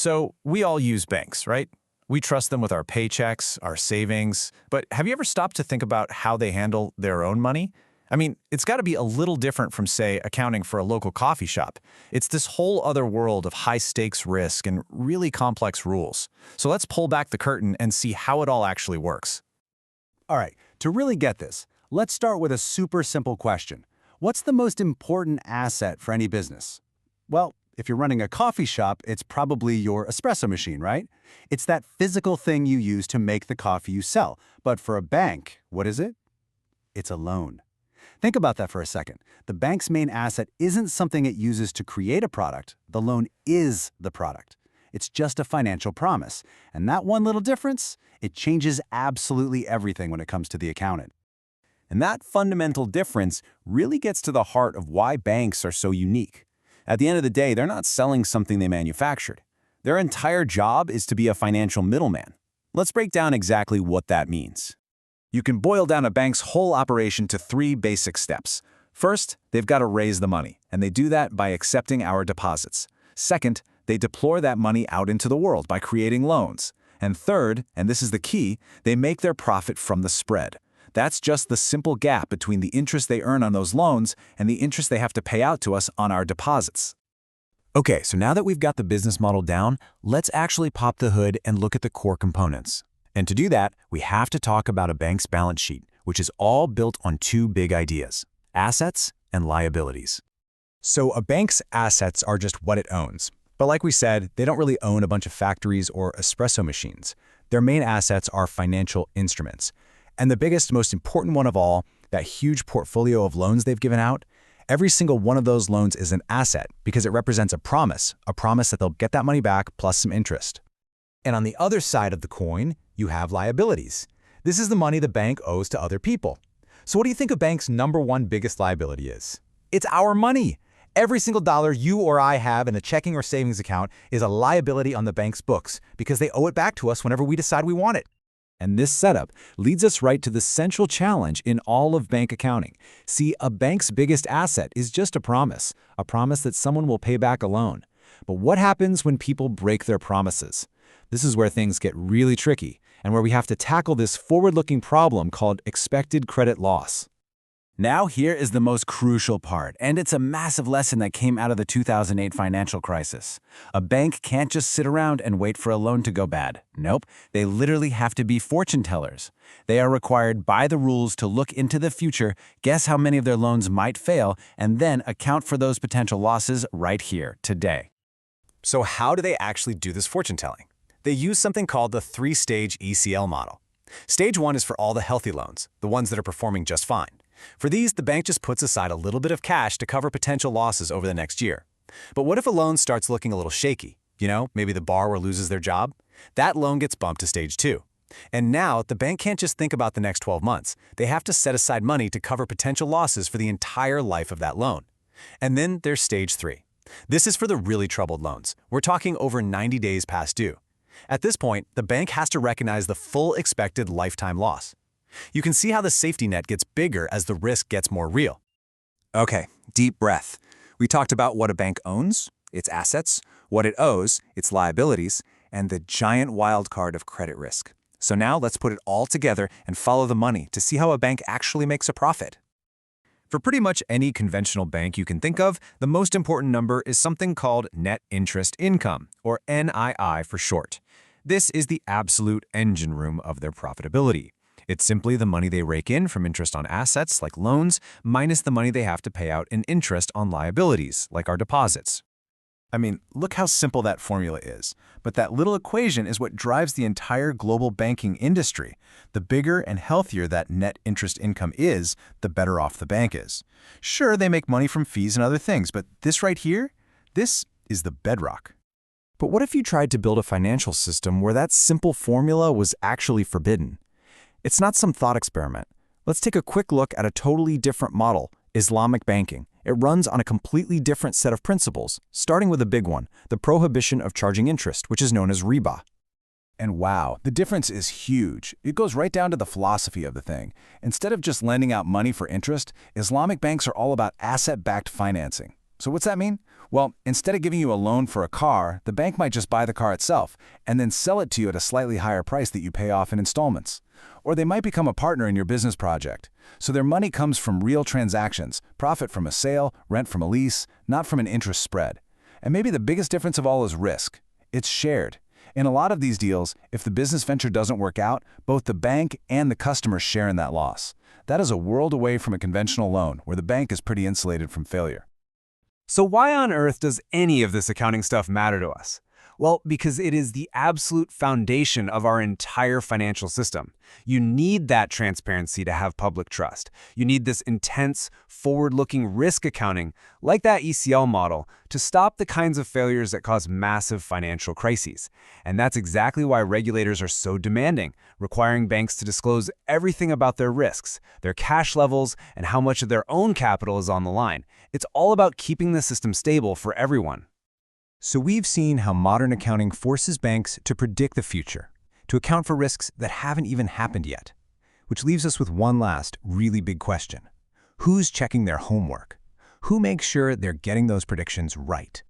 So we all use banks, right? We trust them with our paychecks, our savings. But have you ever stopped to think about how they handle their own money? I mean, it's got to be a little different from, say, accounting for a local coffee shop. It's this whole other world of high-stakes risk and really complex rules. So let's pull back the curtain and see how it all actually works. All right, to really get this, let's start with a super simple question. What's the most important asset for any business? Well, if you're running a coffee shop, it's probably your espresso machine, right? It's that physical thing you use to make the coffee you sell. But for a bank, what is it? It's a loan. Think about that for a second. The bank's main asset isn't something it uses to create a product. The loan is the product. It's just a financial promise. And that one little difference, it changes absolutely everything when it comes to the accountant. And that fundamental difference really gets to the heart of why banks are so unique. At the end of the day, they're not selling something they manufactured. Their entire job is to be a financial middleman. Let's break down exactly what that means. You can boil down a bank's whole operation to 3 basic steps. First, they've got to raise the money, and they do that by accepting our deposits. Second, they deploy that money out into the world by creating loans. And third, and this is the key, they make their profit from the spread. That's just the simple gap between the interest they earn on those loans and the interest they have to pay out to us on our deposits. Okay, so now that we've got the business model down, let's actually pop the hood and look at the core components. And to do that, we have to talk about a bank's balance sheet, which is all built on 2 big ideas: assets and liabilities. So a bank's assets are just what it owns. But like we said, they don't really own a bunch of factories or espresso machines. Their main assets are financial instruments. And the biggest, most important one of all, that huge portfolio of loans they've given out, every single one of those loans is an asset because it represents a promise that they'll get that money back plus some interest. And on the other side of the coin, you have liabilities. This is the money the bank owes to other people. So what do you think a bank's #1 biggest liability is? It's our money. Every single dollar you or I have in a checking or savings account is a liability on the bank's books because they owe it back to us whenever we decide we want it. And this setup leads us right to the central challenge in all of bank accounting. See, a bank's biggest asset is just a promise that someone will pay back a loan. But what happens when people break their promises? This is where things get really tricky and where we have to tackle this forward-looking problem called expected credit loss. Now here is the most crucial part, and it's a massive lesson that came out of the 2008 financial crisis. A bank can't just sit around and wait for a loan to go bad. Nope, they literally have to be fortune tellers. They are required by the rules to look into the future, guess how many of their loans might fail, and then account for those potential losses right here, today. So how do they actually do this fortune telling? They use something called the 3-stage ECL model. Stage 1 is for all the healthy loans, the ones that are performing just fine. For these, the bank just puts aside a little bit of cash to cover potential losses over the next year. But what if a loan starts looking a little shaky? You know, maybe the borrower loses their job? That loan gets bumped to stage 2. And now, the bank can't just think about the next 12 months. They have to set aside money to cover potential losses for the entire life of that loan. And then there's stage 3. This is for the really troubled loans. We're talking over 90 days past due. At this point, the bank has to recognize the full expected lifetime loss. You can see how the safety net gets bigger as the risk gets more real. Okay, deep breath. We talked about what a bank owns, its assets, what it owes, its liabilities, and the giant wild card of credit risk. So now let's put it all together and follow the money to see how a bank actually makes a profit. For pretty much any conventional bank you can think of, the most important number is something called net interest income, or NII for short. This is the absolute engine room of their profitability. It's simply the money they rake in from interest on assets, like loans, minus the money they have to pay out in interest on liabilities, like our deposits. I mean, look how simple that formula is. But that little equation is what drives the entire global banking industry. The bigger and healthier that net interest income is, the better off the bank is. Sure, they make money from fees and other things, but this right here, this is the bedrock. But what if you tried to build a financial system where that simple formula was actually forbidden? It's not some thought experiment. Let's take a quick look at a totally different model, Islamic banking. It runs on a completely different set of principles, starting with a big one, the prohibition of charging interest, which is known as riba. And wow, the difference is huge. It goes right down to the philosophy of the thing. Instead of just lending out money for interest, Islamic banks are all about asset-backed financing. So what's that mean? Well, instead of giving you a loan for a car, the bank might just buy the car itself and then sell it to you at a slightly higher price that you pay off in installments. Or they might become a partner in your business project. So their money comes from real transactions, profit from a sale, rent from a lease, not from an interest spread. And maybe the biggest difference of all is risk. It's shared. In a lot of these deals, if the business venture doesn't work out, both the bank and the customer share in that loss. That is a world away from a conventional loan, where the bank is pretty insulated from failure. So why on earth does any of this accounting stuff matter to us? Well, because it is the absolute foundation of our entire financial system. You need that transparency to have public trust. You need this intense, forward-looking risk accounting, like that ECL model, to stop the kinds of failures that cause massive financial crises. And that's exactly why regulators are so demanding, requiring banks to disclose everything about their risks, their cash levels, and how much of their own capital is on the line. It's all about keeping the system stable for everyone. So we've seen how modern accounting forces banks to predict the future, to account for risks that haven't even happened yet. Which leaves us with one last, really big question. Who's checking their homework? Who makes sure they're getting those predictions right?